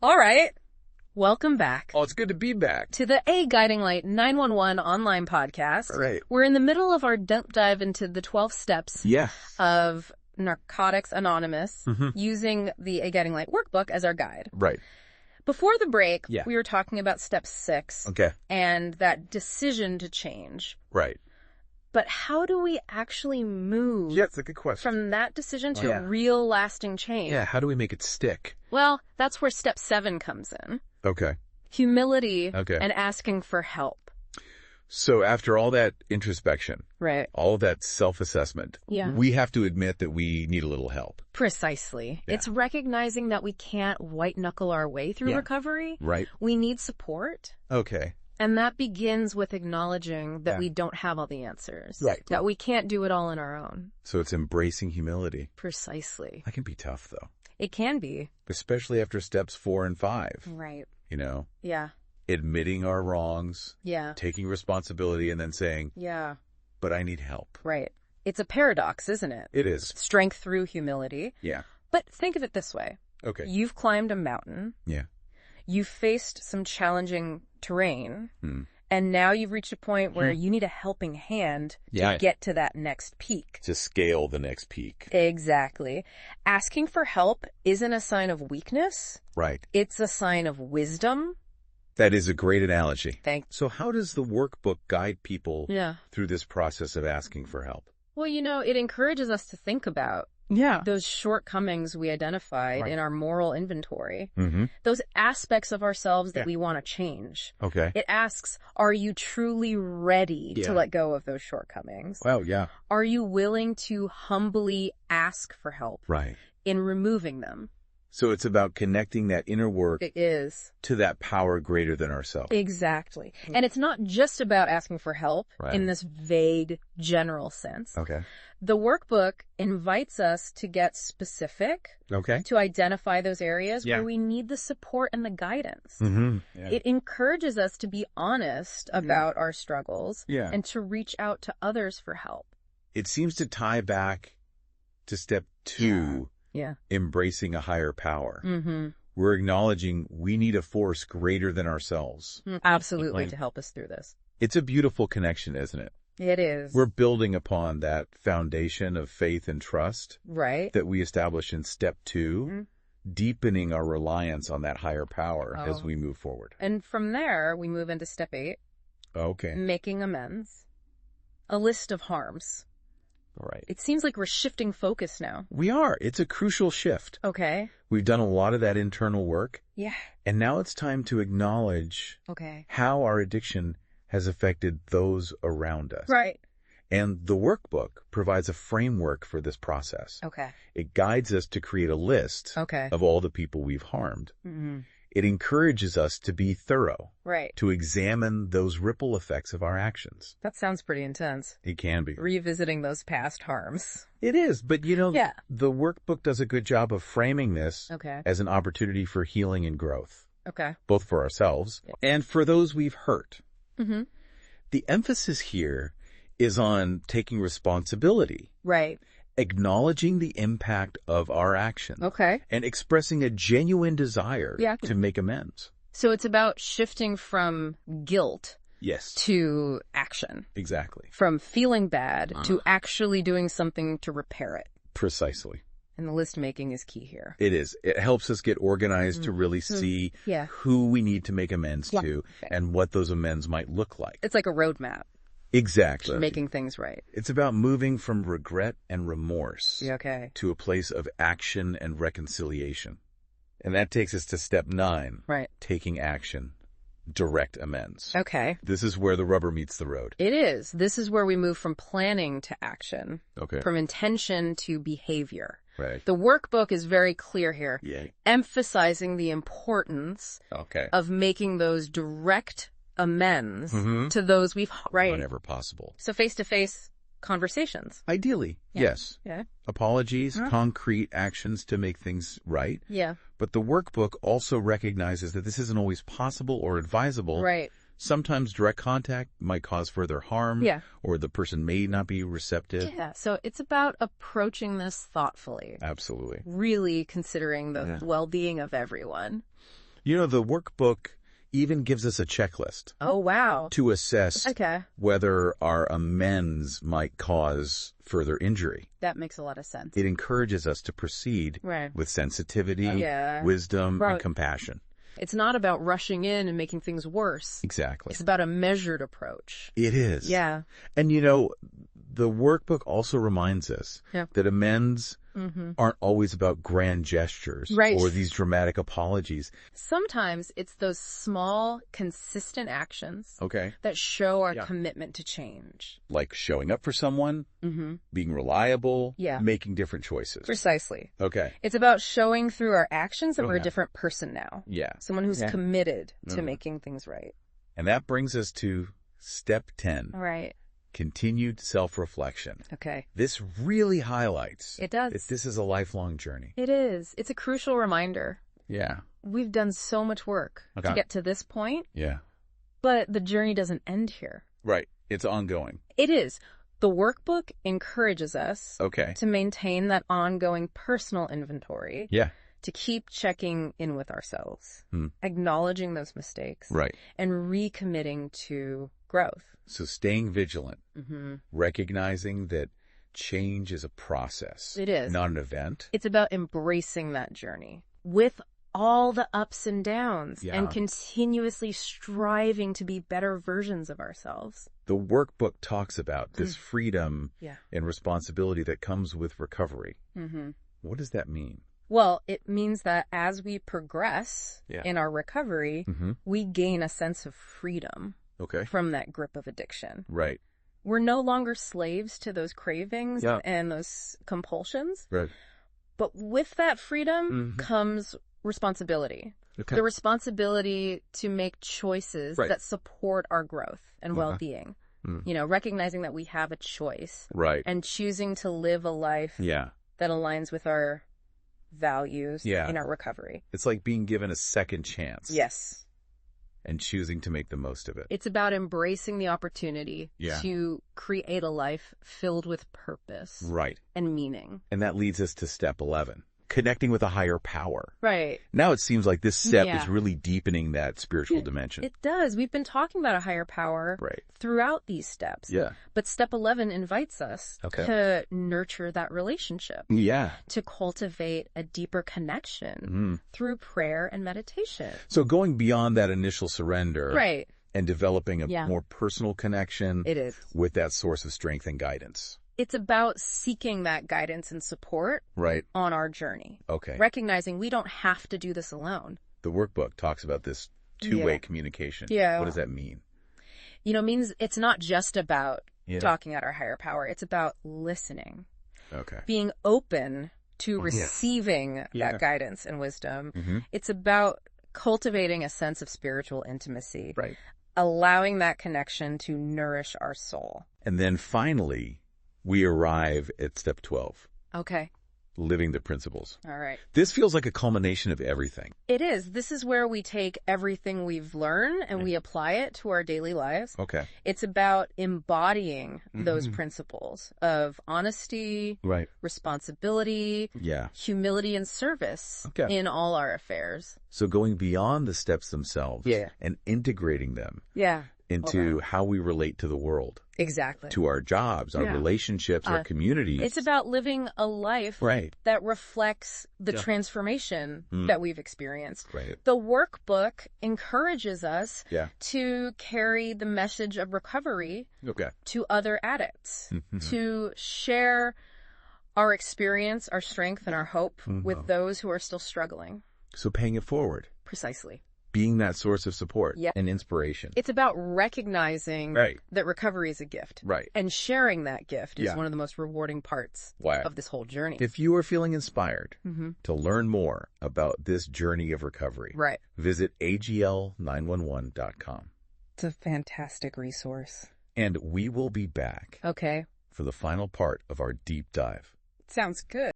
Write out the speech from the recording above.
All right. Welcome back. Oh, it's good to be back. To the A Guiding Light 911 online podcast. Right. We're in the middle of our deep dive into the 12 steps of Narcotics Anonymous using the A Guiding Light workbook as our guide. Right. Before the break, we were talking about step 6 and that decision to change. Right. But how do we actually move it's a good question. from that decision to real lasting change? Yeah, how do we make it stick? Well, that's where step 7 comes in. Okay. Humility and asking for help. So after all that introspection, Right. all of that self-assessment, we have to admit that we need a little help. Precisely. Yeah. It's recognizing that we can't white-knuckle our way through recovery. Right. We need support. Okay. And that begins with acknowledging that we don't have all the answers. Right. That we can't do it all on our own. So it's embracing humility. Precisely. That can be tough, though. It can be. Especially after steps 4 and 5. Right. You know? Yeah. Admitting our wrongs. Yeah. Taking responsibility and then saying, yeah, but I need help. Right. It's a paradox, isn't it? It is. Strength through humility. Yeah. But think of it this way. Okay. You've climbed a mountain. Yeah. You've faced some challenging terrain. And now you've reached a point where you need a helping hand to get to that next peak. To scale the next peak. Exactly. Asking for help isn't a sign of weakness. Right. It's a sign of wisdom. That is a great analogy. Thanks. So how does the workbook guide people Yeah. through this process of asking for help? Well, you know, it encourages us to think about those shortcomings we identified in our moral inventory, those aspects of ourselves that we want to change. Okay. It asks, are you truly ready to let go of those shortcomings? Well, yeah. Are you willing to humbly ask for help Right. in removing them? So it's about connecting that inner work It is. to that power greater than ourselves. Exactly. And it's not just about asking for help in this vague, general sense. Okay. The workbook invites us to get specific, to identify those areas where we need the support and the guidance. It encourages us to be honest about our struggles and to reach out to others for help. It seems to tie back to step 2, embracing a higher power. We're acknowledging we need a force greater than ourselves. Absolutely, to help us through this. It's a beautiful connection, isn't it? It is. We're building upon that foundation of faith and trust that we establish in step 2, deepening our reliance on that higher power as we move forward. And from there, we move into step 8. Okay. Making amends. A list of harms. All right. It seems like we're shifting focus now. We are. It's a crucial shift. Okay. We've done a lot of that internal work. Yeah. And now it's time to acknowledge how our addiction has affected those around us. Right. And the workbook provides a framework for this process. Okay. It guides us to create a list of all the people we've harmed. It encourages us to be thorough. Right. To examine those ripple effects of our actions. That sounds pretty intense. It can be. Revisiting those past harms. It is. But, you know, the workbook does a good job of framing this as an opportunity for healing and growth. Okay. Both for ourselves and for those we've hurt. The emphasis here is on taking responsibility. Right. Acknowledging the impact of our actions. And expressing a genuine desire to make amends. So it's about shifting from guilt to action. Exactly. From feeling bad to actually doing something to repair it. Precisely. And the list making is key here. It is. It helps us get organized to really see who we need to make amends to and what those amends might look like. It's like a roadmap. Exactly. Making things right. It's about moving from regret and remorse to a place of action and reconciliation. And that takes us to step 9. Right. Taking action. Direct amends. Okay. This is where the rubber meets the road. It is. This is where we move from planning to action. Okay. From intention to behavior. Right. The workbook is very clear here. Yeah. Emphasizing the importance of making those direct amends to those we've whenever possible. So face-to-face conversations. Ideally, yes. Yeah. Apologies, concrete actions to make things right. Yeah. But the workbook also recognizes that this isn't always possible or advisable. Right. Sometimes direct contact might cause further harm. Yeah. Or the person may not be receptive. Yeah. So it's about approaching this thoughtfully. Absolutely. Really considering the well-being of everyone. You know, the workbook even gives us a checklist. Oh, wow. To assess whether our amends might cause further injury. That makes a lot of sense. It encourages us to proceed with sensitivity, wisdom, and compassion. It's not about rushing in and making things worse. Exactly. It's about a measured approach. It is. Yeah. And, you know, the workbook also reminds us that amends aren't always about grand gestures or these dramatic apologies. Sometimes it's those small, consistent actions that show our commitment to change. Like showing up for someone, being reliable, making different choices. Precisely. Okay. It's about showing through our actions that we're a different person now. Yeah. Someone who's committed to making things right. And that brings us to step 10. All right. Continued self-reflection. Okay. This really highlights that this is a lifelong journey. It is. It's a crucial reminder. Yeah. We've done so much work to get to this point. Yeah. But the journey doesn't end here. Right. It's ongoing. It is. The workbook encourages us to maintain that ongoing personal inventory. Yeah. To keep checking in with ourselves, acknowledging those mistakes, and recommitting to growth. So staying vigilant, recognizing that change is a process. It is. Not an event. It's about embracing that journey with all the ups and downs and continuously striving to be better versions of ourselves. The workbook talks about this freedom and responsibility that comes with recovery. What does that mean? Well, it means that as we progress in our recovery, we gain a sense of freedom from that grip of addiction. Right. We're no longer slaves to those cravings and those compulsions. Right. But with that freedom comes responsibility. Okay. The responsibility to make choices that support our growth and well-being. You know, recognizing that we have a choice. Right. And choosing to live a life that aligns with our values in our recovery. It's like being given a second chance. Yes. And choosing to make the most of it. It's about embracing the opportunity to create a life filled with purpose. Right. And meaning. And that leads us to step 11. Connecting with a higher power. Right. Now it seems like this step is really deepening that spiritual dimension. It does. We've been talking about a higher power throughout these steps. Yeah. But step 11 invites us to nurture that relationship. Yeah. To cultivate a deeper connection through prayer and meditation. So going beyond that initial surrender. Right. And developing a more personal connection. It is. With that source of strength and guidance. It's about seeking that guidance and support on our journey. Okay. Recognizing we don't have to do this alone. The workbook talks about this two-way communication. Yeah. What does that mean? You know, it means it's not just about talking at our higher power. It's about listening. Okay. Being open to receiving that guidance and wisdom. It's about cultivating a sense of spiritual intimacy. Right. Allowing that connection to nourish our soul. And then finally, we arrive at step 12. Okay. Living the principles. All right. This feels like a culmination of everything. It is. This is where we take everything we've learned and we apply it to our daily lives. Okay. It's about embodying those principles of honesty, responsibility, humility, and service in all our affairs. So going beyond the steps themselves and integrating them into how we relate to the world. Exactly. To our jobs, our relationships, our communities. It's about living a life that reflects the transformation that we've experienced. Right. The workbook encourages us to carry the message of recovery to other addicts, to share our experience, our strength, and our hope with those who are still struggling. So paying it forward. Precisely. Being that source of support and inspiration. It's about recognizing that recovery is a gift. Right. And sharing that gift is one of the most rewarding parts of this whole journey. If you are feeling inspired to learn more about this journey of recovery, visit agl911.com. It's a fantastic resource. And we will be back for the final part of our deep dive. Sounds good.